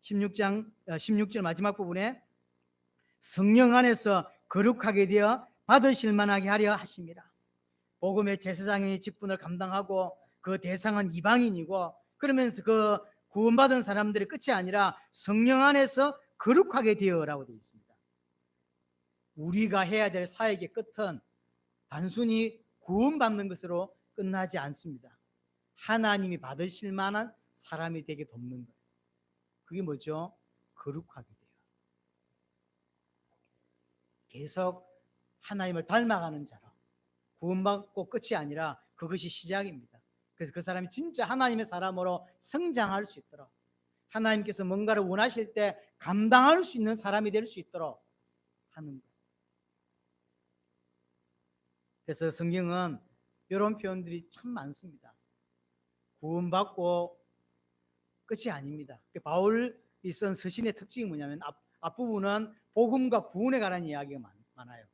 16절 마지막 부분에 성령 안에서 거룩하게 되어 받으실 만하게 하려 하십니다. 복음의 제사장의 직분을 감당하고 그 대상은 이방인이고 그러면서 그 구원받은 사람들의 끝이 아니라 성령 안에서 거룩하게 되어라고 되어 있습니다. 우리가 해야 될 사역의 끝은 단순히 구원받는 것으로 끝나지 않습니다. 하나님이 받으실 만한 사람이 되게 돕는 거예요. 그게 뭐죠? 거룩하게 돼요. 계속 하나님을 닮아가는 자로 구원받고 끝이 아니라 그것이 시작입니다. 그래서 그 사람이 진짜 하나님의 사람으로 성장할 수 있도록 하나님께서 뭔가를 원하실 때 감당할 수 있는 사람이 될 수 있도록 하는 거예요. 그래서 성경은 이런 표현들이 참 많습니다. 구원받고 끝이 아닙니다. 바울이 쓴 서신의 특징이 뭐냐면 앞부분은 복음과 구원에 관한 이야기가 많아요.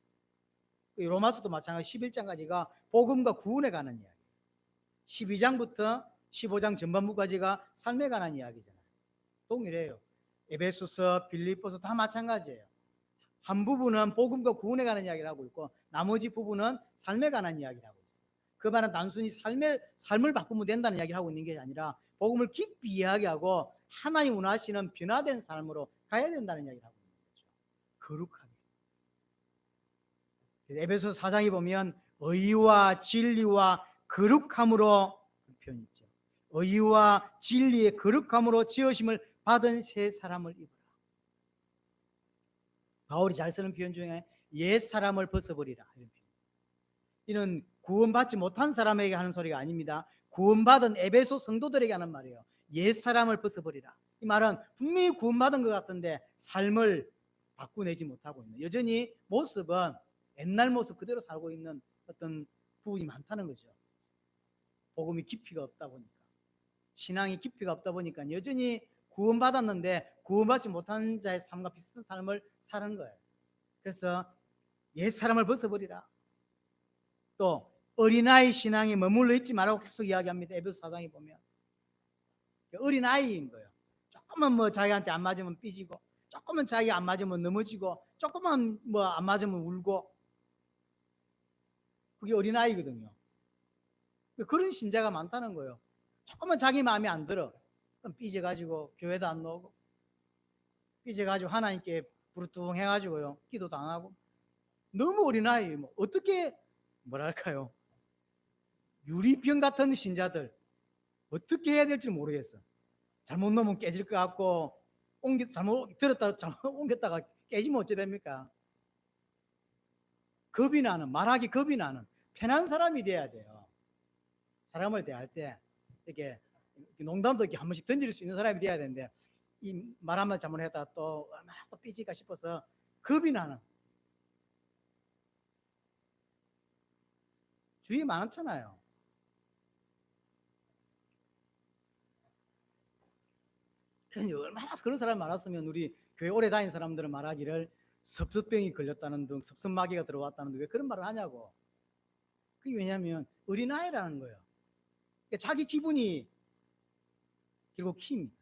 로마서도 마찬가지 11장까지가 복음과 구원에 관한 이야기, 12장부터 15장 전반부까지가 삶에 관한 이야기잖아요. 동일해요. 에베소서, 빌립보서 다 마찬가지예요. 한 부분은 복음과 구원에 관한 이야기를 하고 있고 나머지 부분은 삶에 관한 이야기를 하고 있어요. 그 말은 단순히 삶을 바꾸면 된다는 이야기를 하고 있는 게 아니라 복음을 깊이 이야기하고 하나님 원하시는 변화된 삶으로 가야 된다는 이야기를 하고 있는 거죠. 거룩하게. 에베소 4장에 보면 의와 진리와 거룩함으로 표현이 있죠. 의와 진리의 거룩함으로 지으심을 받은 새 사람을 입어라. 바울이 잘 쓰는 표현 중에 옛 사람을 벗어버리라 이런 표현. 이는 구원받지 못한 사람에게 하는 소리가 아닙니다. 구원받은 에베소 성도들에게 하는 말이에요. 옛 사람을 벗어버리라. 이 말은 분명히 구원받은 것 같은데 삶을 바꾸내지 못하고 있는, 여전히 모습은 옛날 모습 그대로 살고 있는 어떤 부분이 많다는 거죠. 복음이 깊이가 없다 보니까, 신앙이 깊이가 없다 보니까 여전히 구원받았는데 구원받지 못한 자의 삶과 비슷한 삶을 사는 거예요. 그래서 옛 사람을 벗어버리라. 또 어린아이 신앙에 머물러 있지 말라고 계속 이야기합니다. 에베소 4장에 보면 어린아이인 거예요. 조금만 뭐 자기한테 안 맞으면 삐지고, 조금만 자기 안 맞으면 넘어지고, 조금만 뭐 안 맞으면 울고, 그게 어린아이거든요. 그런 신자가 많다는 거예요. 조금만 자기 마음에 안 들어 그럼 삐져가지고 교회도 안 나오고, 삐져가지고 하나님께 부르뚱해가지고요 기도도 안 하고, 너무 어린아이, 뭐 어떻게 뭐랄까요, 유리병 같은 신자들 어떻게 해야 될지 모르겠어. 잘못 놓으면 깨질 것 같고, 잘못 들었다가 잘못 옮겼다가 깨지면 어찌 됩니까? 겁이 나는, 말하기 겁이 나는 편한 사람이 돼야 돼요. 사람을 대할 때 이렇게 농담도 이렇게 한 번씩 던질 수 있는 사람이 돼야 되는데, 이 말 한번 잘못했다 또 얼마나 또 삐질까 싶어서 겁이 나는, 주위에 많잖아요. 얼마나 그런 사람이 많았으면 우리 교회 오래 다닌 사람들은 말하기를 섭섭병이 걸렸다는 등, 섭섭마귀가 들어왔다는 등 왜 그런 말을 하냐고. 그게 왜냐하면 어린아이라는 거예요. 그러니까 자기 기분이 결국 힘입니다.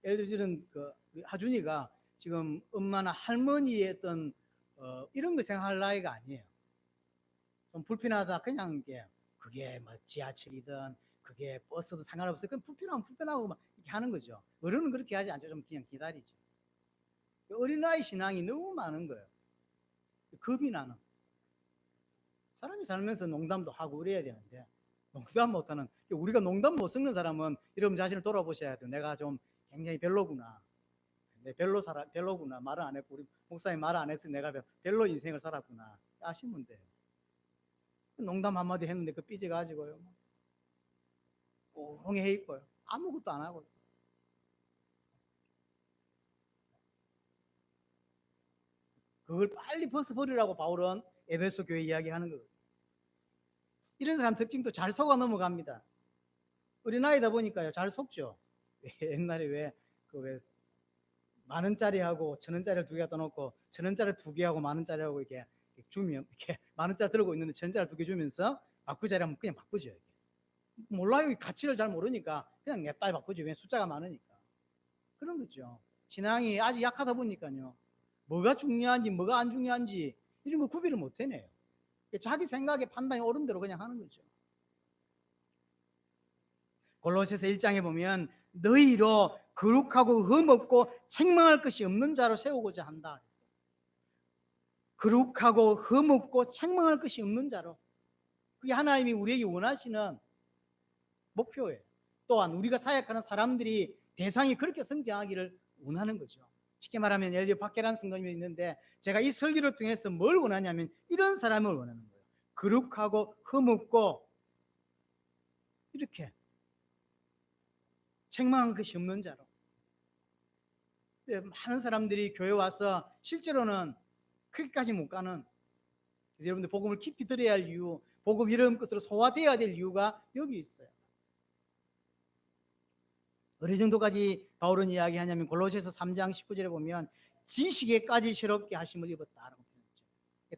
예를 들면 그 하준이가 지금 엄마나 할머니의 어떤 이런 거 생각할 나이가 아니에요. 좀 불편하다 그냥 그게 뭐 지하철이든 그게 버스든 상관없어요. 그냥 불편하면 불편하고 막 이렇게 하는 거죠. 어른은 그렇게 하지 않죠. 좀 그냥 기다리죠. 어린아이 신앙이 너무 많은 거예요. 겁이 나는. 사람이 살면서 농담도 하고 그래야 되는데 농담 못하는, 우리가 농담 못 섞는 사람은 여러분 자신을 돌아보셔야 돼요. 내가 좀 굉장히 별로구나. 별로구나. 말을 안 했고, 우리 목사님 말을 안 했으니 내가 별로 인생을 살았구나. 아시면 돼요. 농담 한마디 했는데 그 삐져가지고요. 꽁해 있고요. 아무것도 안 하고. 그걸 빨리 벗어버리라고 바울은 에베소 교회 이야기하는 거예요. 이런 사람 특징도 잘 속아 넘어갑니다. 우리 나이다 보니까요, 잘 속죠. 옛날에 왜 만 원짜리하고 천 원짜리를 두 개 갖다 놓고 천 원짜리 두 개하고 만 원짜리하고 이렇게 주면 이렇게 만 원짜리 들고 있는데 천 원짜리 두 개 주면서 바꾸자리 하면 그냥 바꾸죠. 몰라요. 가치를 잘 모르니까 그냥 냅다 바꾸죠. 왜? 숫자가 많으니까. 그런 거죠. 신앙이 아직 약하다 보니까요. 뭐가 중요한지 뭐가 안 중요한지 이런 거 구별을 못 해내요. 자기 생각에 판단이 옳은 대로 그냥 하는 거죠. 골로새서 1장에 보면 너희로 거룩하고 흠없고 책망할 것이 없는 자로 세우고자 한다. 거룩하고 흠없고 책망할 것이 없는 자로. 그게 하나님이 우리에게 원하시는 목표예요. 또한 우리가 사역하는 사람들이 대상이 그렇게 성장하기를 원하는 거죠. 쉽게 말하면 예를 들어 박계란 성도님이 있는데 제가 이 설교를 통해서 뭘 원하냐면 이런 사람을 원하는 거예요. 거룩하고 흠없고 이렇게 책망할 것이 없는 자로. 많은 사람들이 교회 와서 실제로는 그렇게까지 못 가는, 여러분들 복음을 깊이 들어야 할 이유, 복음 이름 끝으로 소화되어야 될 이유가 여기 있어요. 어느 정도까지 바울은 이야기하냐면 골로새서 3장 19절에 보면 지식에까지 새롭게 하심을 입었다라고 표현했죠.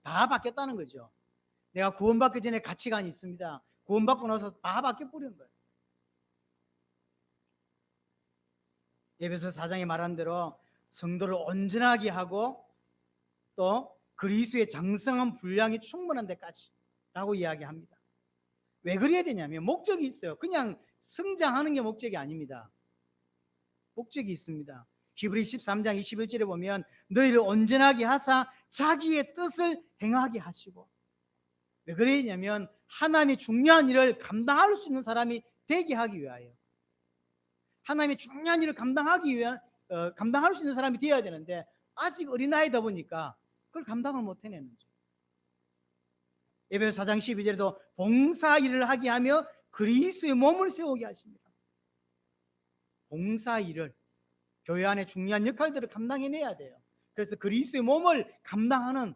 다 바뀌었다는 거죠. 내가 구원받기 전에 가치관이 있습니다. 구원받고 나서 다 바뀌어버린 거예요. 에베소 4장에 말한 대로 성도를 온전하게 하고 또 그리스도의 장성한 분량이 충분한 데까지 라고 이야기합니다. 왜 그래야 되냐면 목적이 있어요. 그냥 성장하는 게 목적이 아닙니다. 목적이 있습니다. 히브리 13장 21절에 보면 너희를 온전하게 하사 자기의 뜻을 행하게 하시고, 왜 그러냐면 하나님의 중요한 일을 감당할 수 있는 사람이 되게 하기 위하여, 하나님의 중요한 일을 감당하기 위한 감당할 수 있는 사람이 되어야 되는데 아직 어린아이다 보니까 그걸 감당을 못 해내는 거죠. 에베소 4장 12절에도 봉사 일을 하게 하며 그리스도의 몸을 세우게 하십니다. 봉사 일을, 교회 안에 중요한 역할들을 감당해내야 돼요. 그래서 그리스도의 몸을 감당하는,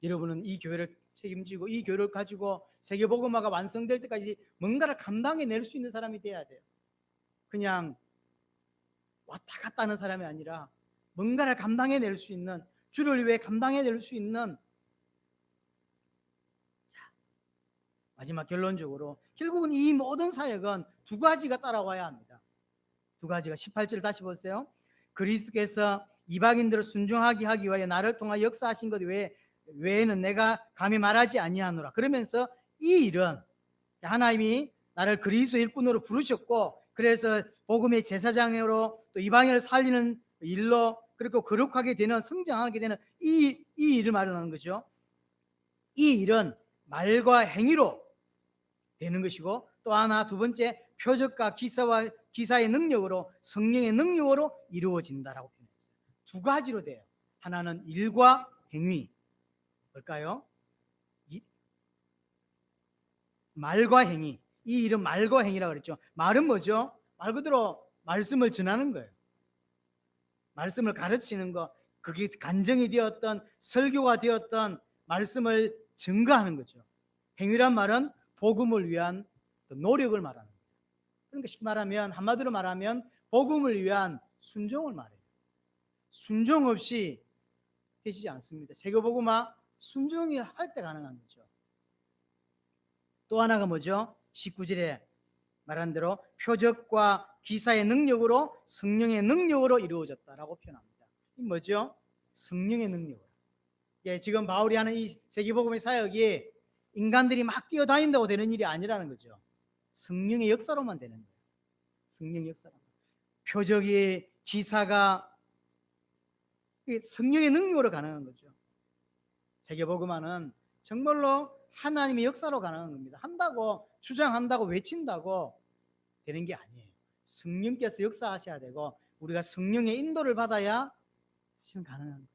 여러분은 이 교회를 책임지고 이 교회를 가지고 세계복음화가 완성될 때까지 뭔가를 감당해낼 수 있는 사람이 돼야 돼요. 그냥 왔다 갔다 하는 사람이 아니라 뭔가를 감당해낼 수 있는, 주를 위해 감당해낼 수 있는. 자, 마지막 결론적으로 결국은 이 모든 사역은 두 가지가 따라와야 합니다. 두 가지가. 18절 다시 보세요. 그리스도께서 이방인들을 순종하게 하기 위하여 나를 통하여 역사하신 것 외에는 내가 감히 말하지 아니하노라. 그러면서 이 일은 하나님이 나를 그리스도 일꾼으로 부르셨고, 그래서 복음의 제사장으로 또 이방인을 살리는 일로, 그리고 거룩하게 되는, 성장하게 되는 이 일을 말하는 거죠. 이 일은 말과 행위로 되는 것이고, 또 하나 두 번째 표적과 기사의 능력으로, 성령의 능력으로 이루어진다라고 표현했어요. 두 가지로 돼요. 하나는 일과 행위. 뭘까요? 말과 행위. 이 일은 말과 행위라고 그랬죠. 말은 뭐죠? 말 그대로 말씀을 전하는 거예요. 말씀을 가르치는 거, 그게 간증이 되었던, 설교가 되었던 말씀을 증거하는 거죠. 행위란 말은 복음을 위한 노력을 말하는 거예요. 그러니까 쉽게 말하면, 한마디로 말하면 복음을 위한 순종을 말해요. 순종 없이 되시지 않습니다. 세계복음화 순종이 할 때 가능한 거죠. 또 하나가 뭐죠? 19절에 말한 대로 표적과 기사의 능력으로, 성령의 능력으로 이루어졌다라고 표현합니다. 이 뭐죠? 성령의 능력으로. 예, 지금 바울이 하는 이 세계복음의 사역이 인간들이 막 뛰어다닌다고 되는 일이 아니라는 거죠. 성령의 역사로만 되는 거예요. 성령의 역사로. 표적이, 기사가 성령의 능력으로 가능한 거죠. 세계복음화는 정말로 하나님의 역사로 가능한 겁니다. 한다고, 주장한다고, 외친다고 되는 게 아니에요. 성령께서 역사하셔야 되고 우리가 성령의 인도를 받아야 지금 가능한 거예요.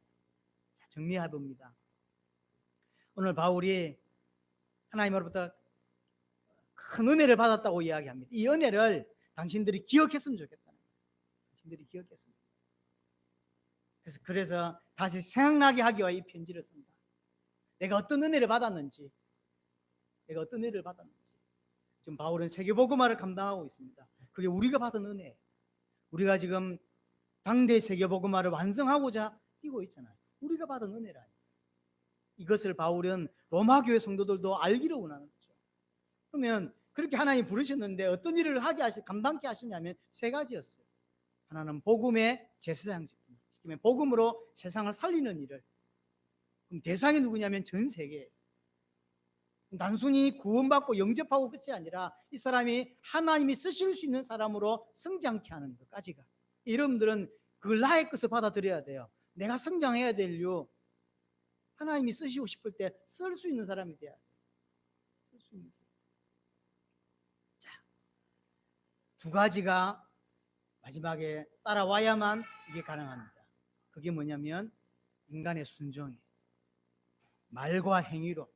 정리해 봅니다. 오늘 바울이 하나님으로부터 큰 은혜를 받았다고 이야기합니다. 이 은혜를 당신들이 기억했으면 좋겠다. 당신들이 기억했습니다. 그래서 다시 생각나게 하기 위해 이 편지를 씁니다. 내가 어떤 은혜를 받았는지, 지금 바울은 세계복음화를 감당하고 있습니다. 그게 우리가 받은 은혜. 우리가 지금 당대 세계복음화를 완성하고자 뛰고 있잖아요. 우리가 받은 은혜라. 이것을 바울은 로마 교회 성도들도 알기를 원하는 거죠. 그러면 그렇게 하나님이 부르셨는데 어떤 일을 감당케 하시냐면 세 가지였어요. 하나는 복음의 제사장직, 복음으로 세상을 살리는 일을. 그럼 대상이 누구냐면 전 세계. 단순히 구원받고 영접하고 끝이 아니라 이 사람이 하나님이 쓰실 수 있는 사람으로 성장케 하는 것까지가. 여러분들은 그걸 나의 것을 받아들여야 돼요. 내가 성장해야 될 이유, 하나님이 쓰시고 싶을 때 쓸 수 있는 사람이 돼야 돼요. 쓸 수 있는 사람. 자, 두 가지가 마지막에 따라와야만 이게 가능합니다. 그게 뭐냐면 인간의 순종이에요. 말과 행위로.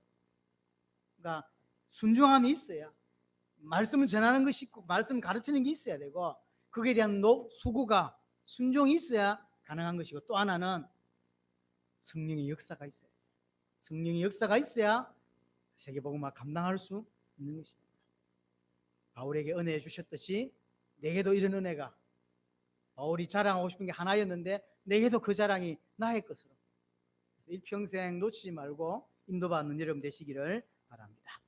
그러니까 순종함이 있어야, 말씀을 전하는 것이 있고 말씀을 가르치는 게 있어야 되고, 거기에 대한 수고가, 순종이 있어야 가능한 것이고, 또 하나는 성령의 역사가 있어야 돼요. 성령의 역사가 있어야 세계복음화 감당할 수 있는 것입니다. 바울에게 은혜 주셨듯이 내게도 이런 은혜가, 바울이 자랑하고 싶은 게 하나였는데 내게도 그 자랑이 나의 것으로, 그래서 일평생 놓치지 말고 인도받는 여러분 되시기를 바랍니다.